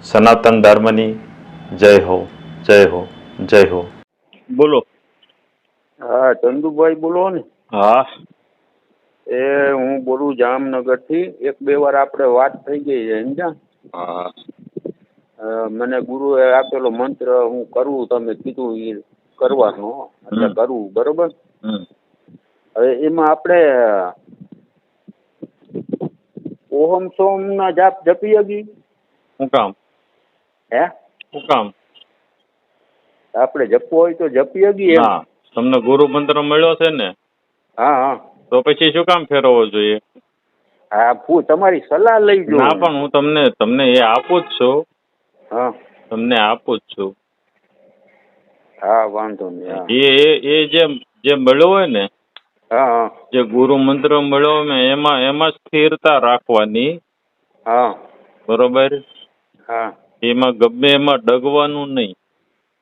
સનાતન ધર્મની જય હો, જય હો, જય હો. બોલો. હા, ચંદુભાઈ બોલો ને. હા. એ હું બોલું જામનગર થી. એક બે વાર આપણે વાત થઈ ગઈ છે સમજ્યા. હા. મને ગુરુએ આપેલો મંત્ર હું કરવું, તમે કીધું એ કરવાનો એટલે કરવું, બરોબર. હવે એમાં આપણે ઓહમ સોમ ના જાપ જપી હકી? શું કામ? હે? શું કામ? આપણે જપવો હોય તો જપી હકી એમ? ના, તમને ગુરુ મંત્ર મળ્યો છે ને? હા હા. તો પછી શું કામ ફેરવવો જોઈએ? હા, તમારી સલાહ લઈ જો. ના, પણ હું તમને એ આપું જ છું. હા, તમને આપું જ છું. હા, વાંધો નહીં. એ જે મળ્યો હોય ને, હા હા, જે ગુરુ મંત્ર મળ્યો ને એમાં સ્થિરતા રાખવાની. હા, બરોબર. હા, એમાં ગમે એમાં ડગવાનું નહીં.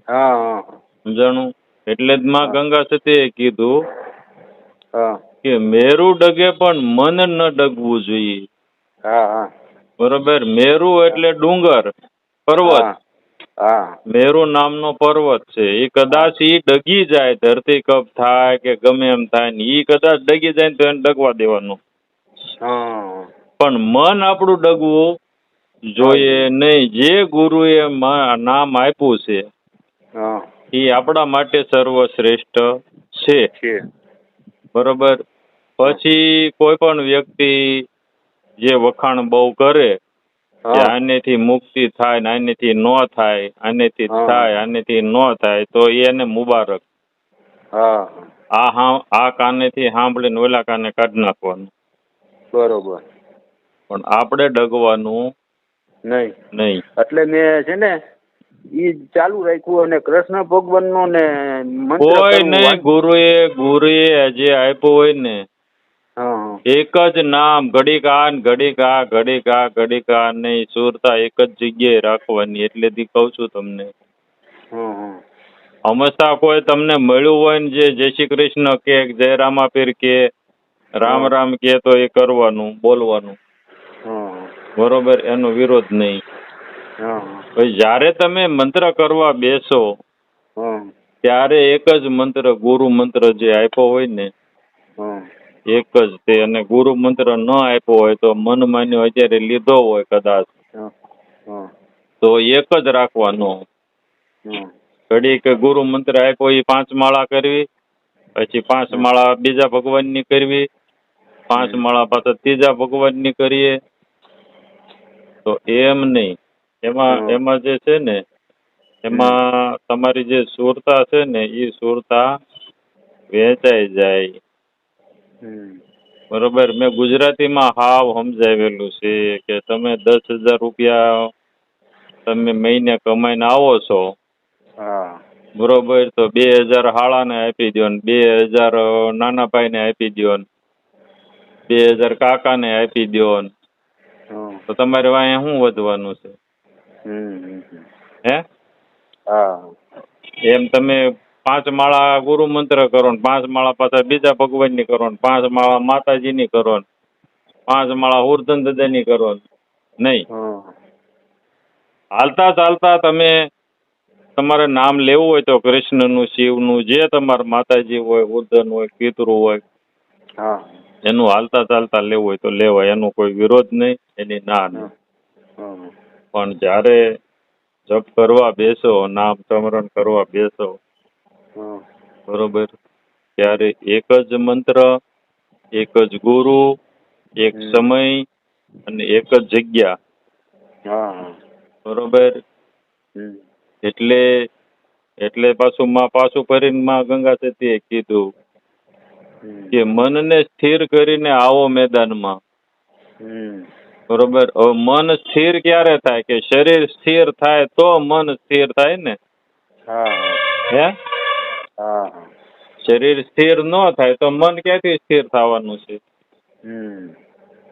હા હા, સમજાણું? એટલે જ માં ગંગા સતીએ કીધું હા, કે મેરુ ડગે પણ મન ન ડગવું જોઈએ. હા હા, બરોબર. મેરુ એટલે ડુંગર, પર્વત. હા, મેરુ નામનો પર્વત છે. એ કદાચ ડગી જાય, ધરતીકંપ થાય કે ગમે એમ થાય ને એ કદાચ ડગી જાય ને તો એને ડગવા દેવાનું. હા, પણ મન આપણું ડગવું જોઈએ નહીં. જે ગુરુએ નામ આપ્યું છે હા, એ આપણા માટે સર્વશ્રેષ્ઠ છે. બરોબર. પછી કોઈ પણ વ્યક્તિ જે વખાણ બહુ કરે કે આનેથી મુક્તિ થાય ને આનેથી ન થાય, આનેથી થાય, આનેથી ન થાય, તો એને મુબારક. આ કાનેથી સાંભળીને ઓલા કાને કાઢી નાખવાનું. બરોબર. પણ આપણે ડગવાનું નહીં. એટલે મેં છે ને ઈ ચાલુ રાખ્યું અને કૃષ્ણ ભગવાન નો ને મંત્ર કોઈ નહીં. ગુરુએ જે આપ્યું હોય ને એક જ નામ, ઘડીક આ ને ઘડીક આ, ઘડીક આ, ઘડીક આ નહીં, સુરતા એક જ જગ્યાએ રાખવાની. એટલેથી કહું છું તમને. હંમેશા કોઈ તમને મળ્યું હોય ને જે જય શ્રી કૃષ્ણ કે જય રામાપીર કે રામ રામ કે તો એ કરવાનું, બોલવાનું. બરોબર. એનો વિરોધ નહીં. પછી જ્યારે તમે મંત્ર કરવા બેસો ત્યારે એક જ મંત્ર, ગુરુ મંત્ર જે આપ્યો હોય ને એક જ તે. અને ગુરુ મંત્ર ન આપ્યો હોય તો મન માન્યો અત્યારે લીધો હોય કદાચ તો એક જ રાખવાનો. ઘડી કે ગુરુ મંત્ર આપ્યો એ 5 માળા કરવી, પછી 5 માળા બીજા ભગવાનની કરવી, 5 માળા પાછા ત્રીજા ભગવાનની કરીએ તો એમ નહીં. એમાં જે છે ને એમાં તમારી જે સુરતા છે ને એ સુરતા વેચાઈ જાય. બરોબર. મેં ગુજરાતીમાં હાવ સમજાવેલું છે કે તમે 10,000 રૂપિયા તમે મહિને કમાઈને આવો છો, બરોબર, તો 2,000 હાળાને આપી દો ને 2,000 નાના ભાઈને આપી દો ને 2,000 કાકાને આપી દો ને તો તમારે વાંહે શું વધવાનું છે? હે? એમ તમે 5 માળા ગુરુ મંત્ર કરો ને 5 માળા પાછા બીજા ભગવાનની કરો ને 5 માળા માતાજીની કરો ને 5 માળા હુરધન દાદાની કરો ને નહીં. હાલતા ચાલતા તમે તમારે નામ લેવું હોય તો કૃષ્ણનું, શિવનું, જે તમારા માતાજી હોય, હુરધન હોય, પિતૃ હોય, એનું હાલતા ચાલતા લેવું હોય તો લેવાય. એનો કોઈ વિરોધ નહીં, એની ના નહીં. પણ જ્યારે જપ કરવા બેસો, નામ સ્મરણ કરવા બેસો, બરોબર, ત્યારે એક જ મંત્ર, એક જ ગુરુ, એક સમય અને એક જ જગ્યા. બરોબર. એટલે પાછું ફરીને માં ગંગા સતીએ કીધું કે મનને સ્થિર કરીને આવો મેદાનમાં. બરોબર. હવે મન સ્થિર ક્યારે થાય? કે શરીર સ્થિર થાય તો મન સ્થિર થાય ને. હે? શરીર સ્થિર ન થાય તો મન ક્યાંથી સ્થિર થવાનું છે?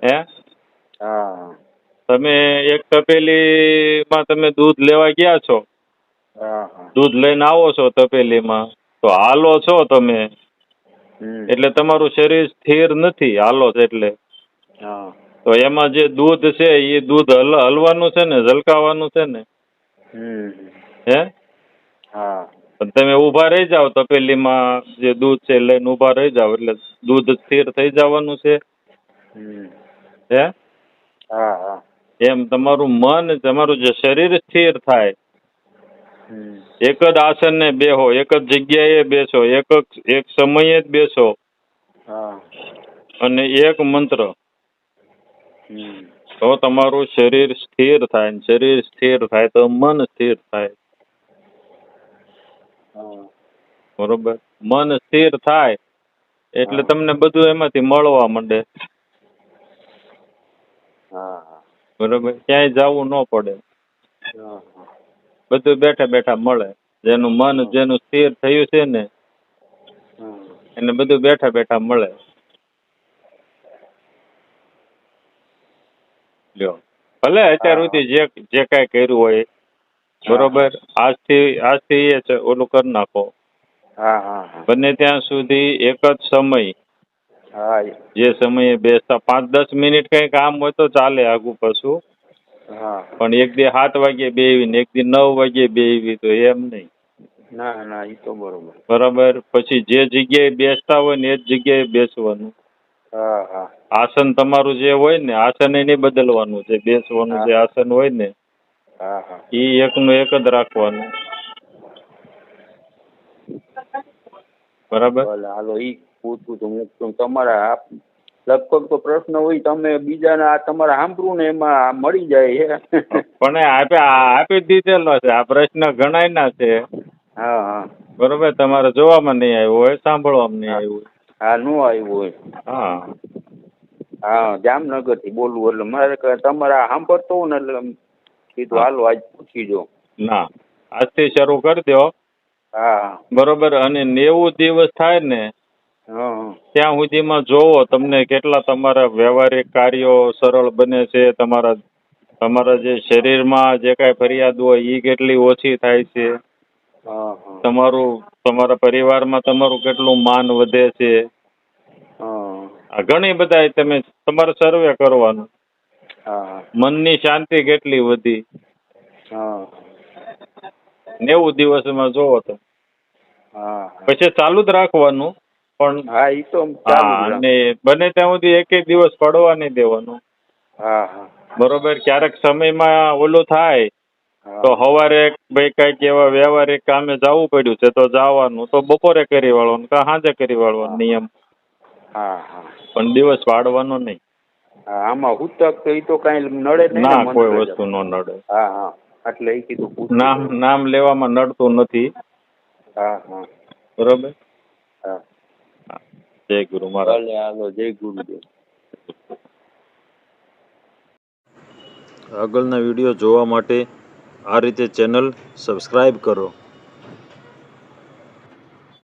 હે? તમે એક તપેલીમાં તમે દૂધ લેવા ગયા છો, દૂધ લઈને આવો છો તપેલીમાં, તો હાલો છો તમે એટલે તમારું શરીર સ્થિર નથી, હાલો છે એટલે. હા. તો એમાં જે દૂધ છે એ દૂધ હલવાનું છે ને, ઝલકાવાનું છે ને. હે? હા. પણ તમે ઊભા રહી જાવ તપેલીમાં જે દૂધ છે લઈને ઊભા રહી જાવ એટલે દૂધ સ્થિર થઈ જવાનું છે. હે? હા હા. એમ તમારું મન, તમારું જે શરીર સ્થિર થાય. એક જ આસન ને બેહો, એક જ જગ્યાએ બેસો, એક સમયે જ બેસો. હા. અને એક મંત્ર. તો તમારું શરીર સ્થિર થાય, શરીર સ્થિર થાય તો મન સ્થિર થાય. બરોબર? મન સ્થિર થાય એટલે તમને બધું એમાંથી મળવા માંડે. બરોબર? ક્યાંય જવું ન પડે. બધું બેઠા બેઠા મળે. જેનું મન જેનું સ્થિર થયું છે ને એને બધું બેઠા બેઠા મળે. લ્યો, ભલે અત્યાર સુધી જે કાંઈ કર્યું હોય, બરોબર, આજથી એ ઓલું કરી નાખો. બને ત્યાં સુધી એક જ સમય, જે સમયે બેસતા 5-10 મિનિટ કઈ કામ હોય તો ચાલે આગું પાછું. પણ એક દી 7 વાગે બેહવી ને એક દી 9 વાગે બેહવી તો એમ નહીં. ના ના, એ તો બરોબર. બરાબર. પછી જે જગ્યાએ બેસતા હોય ને એ જ જગ્યાએ બેસવાનું. આસન તમારું જે હોય ને, આસન એ નહીં બદલવાનું. જે બેસવાનું જે આસન હોય ને એ એકનું એક જ રાખવાનું. બરાબર. હાલો, ઈ પૂછવું તો હું તમારા લગભગ તો પ્રશ્ન હોય તમે બીજાના તમારા સાંભળવું ને એમાં મળી જાય છે. પણ આપી દીધેલો છે. આ પ્રશ્ન ઘણાય ના છે. હા હા. બરોબર. તમારે જોવામાં નહીં આવ્યું હોય, સાંભળવામાં નહીં આવ્યું હોય. હા, નો આવ્યું હોય. હા હા, જામનગર થી બોલવું એટલે મારે તમારા સાંભળતો હોય ને એટલે કીધું હાલો આજ પૂછી જો. ના, આજથી શરૂ કરી દો. હા. બરોબર. અને 90 દિવસ થાય ને ત્યાં સુધીમાં જોવો તમને કેટલા તમારા વ્યવહારિક કાર્યો સરળ બને છે. તમારા જે શરીરમાં જે કાંઈ ફરિયાદ હોય એ કેટલી ઓછી થાય છે. તમારા પરિવારમાં તમારું કેટલું માન વધે છે. ઘણી બધા તમે તમારે સર્વે કરવાનું. મનની શાંતિ કેટલી વધી. 90 દિવસમાં જોવો તમે. પછી ચાલુ જ રાખવાનું. પણ અને બને ત્યાં સુધી એક દિવસ પડવા નહીં દેવાનું. બરોબર. ક્યારેક સમયમાં ઓલું થાય તો સવારે ભાઈ કઈક એવા વ્યવહારિક કામે જવું પડ્યું છે તો જવાનું, તો બપોરે કરી વાળવાનું કે સાંજે કરી વાળવાનું નિયમ. પણ દિવસ પાડવાનો નહીં. આમાં હુતક તો એ તો કઈ નડે નહીં. ના, કોઈ વસ્તુ નો નડે. એટલે એ કીધું નામ લેવામાં નડતું નથી. બરોબર. જય ગુરુ મહારાજ. જય ગુરુદેવ. આગળના વિડીયો જોવા માટે આ રીતે ચેનલ સબસ્ક્રાઈબ કરો.